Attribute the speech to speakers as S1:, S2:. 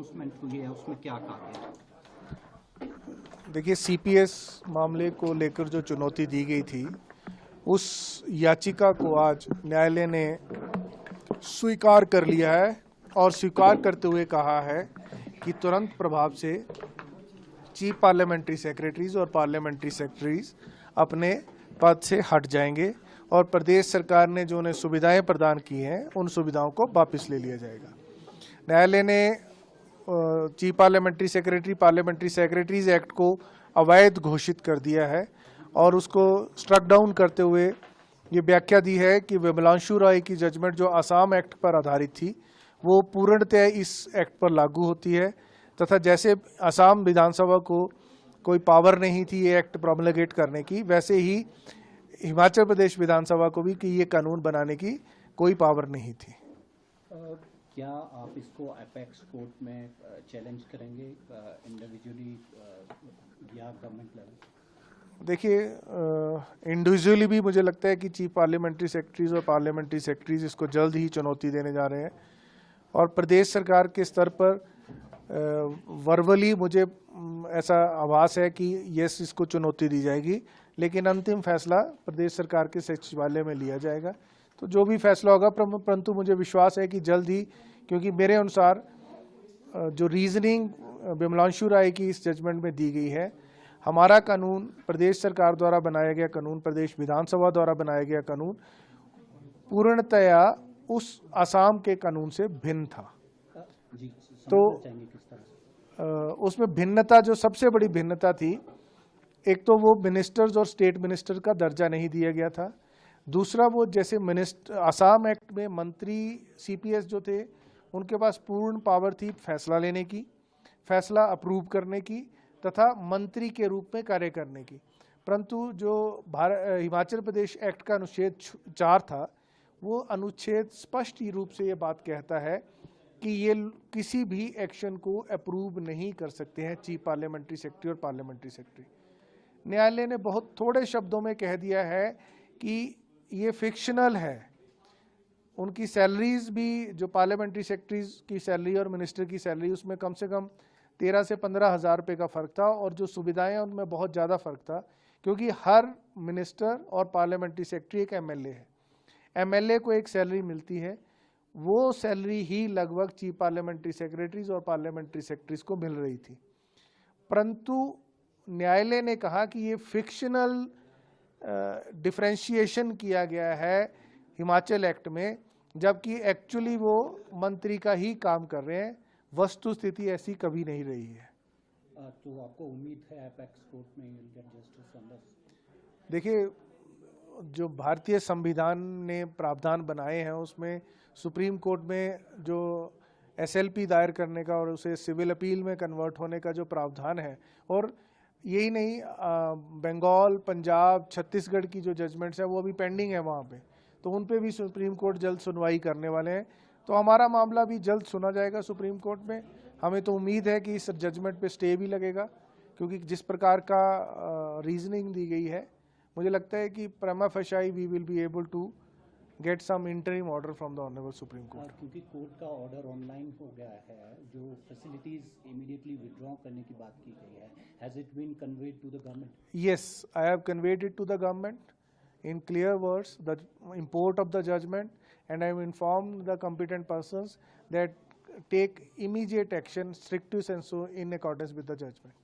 S1: Announcement हुई है उसमें क्या कहा गया?
S2: देखिए, सीपीएस मामले को लेकर जो चुनौती दी गई थी, उस याचिका को आज न्यायालय ने स्वीकार कर लिया है और स्वीकार करते हुए कहा है कि तुरंत प्रभाव से चीफ पार्लियामेंट्री सेक्रेटरीज और पार्लियामेंट्री सेक्रेटरीज अपने पद से हट जाएंगे और प्रदेश सरकार ने जो उन्हें सुविधाएं प्रदान की हैं उन सुविधाओं को वापस ले लिया जाएगा। न्यायालय ने चीफ पार्लियामेंट्री सेक्रेटरीज एक्ट को अवैध घोषित कर दिया है और उसको स्ट्रक डाउन करते हुए ये व्याख्या दी है कि विमलांशु राय की जजमेंट जो असम एक्ट पर आधारित थी वो पूर्णतः इस एक्ट पर लागू होती है तथा जैसे असम विधानसभा को कोई पावर नहीं थी ये एक्ट प्रोमलगेट करने की, वैसे ही हिमाचल प्रदेश विधानसभा को भी कि ये कानून बनाने की कोई पावर नहीं थी।
S1: क्या आप इसको अपेक्स कोर्ट में चैलेंज करेंगे इंडिविजुअली या गवर्नमेंट लेवल?
S2: देखिए, इंडिविजुअली भी मुझे लगता है कि चीफ पार्लियामेंट्री सेक्रेटरीज और पार्लियामेंट्री सेक्रेटरीज इसको जल्द ही चुनौती देने जा रहे हैं और प्रदेश सरकार के स्तर पर वर्बली मुझे ऐसा आभास है कि यस इसको चुनौती दी जाएगी, लेकिन अंतिम फैसला प्रदेश सरकार के सचिवालय में लिया जाएगा। तो जो भी फैसला होगा, परंतु मुझे विश्वास है कि जल्द ही, क्योंकि मेरे अनुसार जो रीजनिंग विमलांशु राय की इस जजमेंट में दी गई है, हमारा कानून प्रदेश सरकार द्वारा बनाया गया कानून, प्रदेश विधानसभा द्वारा बनाया गया कानून पूर्णतया उस असम के कानून से भिन्न था। तो उसमें भिन्नता, जो सबसे बड़ी भिन्नता थी, एक तो वो मिनिस्टर्स और स्टेट मिनिस्टर का दर्जा नहीं दिया गया था, दूसरा वो जैसे असम एक्ट में मंत्री सीपीएस जो थे उनके पास पूर्ण पावर थी फैसला लेने की, फैसला अप्रूव करने की तथा मंत्री के रूप में कार्य करने की, परंतु जो हिमाचल प्रदेश एक्ट का अनुच्छेद 4 था वो अनुच्छेद स्पष्ट रूप से ये बात कहता है कि ये किसी भी एक्शन को अप्रूव नहीं कर सकते हैं चीफ पार्लियामेंट्री सेक्रेटरी और पार्लियामेंट्री सेक्रेटरी। न्यायालय ने बहुत थोड़े शब्दों में कह दिया है कि ये फिक्शनल है। उनकी सैलरीज भी, जो पार्लियामेंट्री सेक्रेटरीज की सैलरी और मिनिस्टर की सैलरी, उसमें कम से कम 13 से 15 हज़ार रुपये का फ़र्क था और जो सुविधाएं उनमें बहुत ज़्यादा फ़र्क था, क्योंकि हर मिनिस्टर और पार्लियामेंट्री सेक्रेटरी एक एमएलए है। एमएलए को एक सैलरी मिलती है, वो सैलरी ही लगभग चीफ पार्लियामेंट्री सेक्रेटरीज और पार्लियामेंट्री सेक्रेटरीज को मिल रही थी, परंतु न्यायालय ने कहा कि ये फिक्शनल डिफरेंशिएशन किया गया है हिमाचल एक्ट में, जबकि एक्चुअली वो मंत्री का ही काम कर रहे हैं। वस्तु स्थिति ऐसी कभी नहीं रही है।
S1: तो आपको उम्मीद है अपेक्स कोर्ट में you'll get justice on this?
S2: देखिए, जो भारतीय संविधान ने प्रावधान बनाए हैं उसमें सुप्रीम कोर्ट में जो एसएलपी दायर करने का और उसे सिविल अपील में कन्वर्ट होने का जो प्रावधान है, और यही नहीं, बंगाल, पंजाब, छत्तीसगढ़ की जो जजमेंट्स हैं वो अभी पेंडिंग है वहाँ पे, तो उन पे भी सुप्रीम कोर्ट जल्द सुनवाई करने वाले हैं। तो हमारा मामला भी जल्द सुना जाएगा सुप्रीम कोर्ट में। हमें तो उम्मीद है कि इस जजमेंट पे स्टे भी लगेगा, क्योंकि जिस प्रकार का रीजनिंग दी गई है, मुझे लगता है कि प्रमा फशाई we will be able to get some interim order from the honourable supreme court.
S1: क्योंकि कोर्ट का ऑर्डर ऑनलाइन हो गया है, जो फैसिलिटीज इमीडिएटली विथड्रॉ करने की बात की गई है, has it been conveyed to the government?
S2: Yes, I have conveyed it to the government in clear words, the import of the judgment, and I have informed the competent persons that take immediate action, stricto sensu, in accordance with the judgment.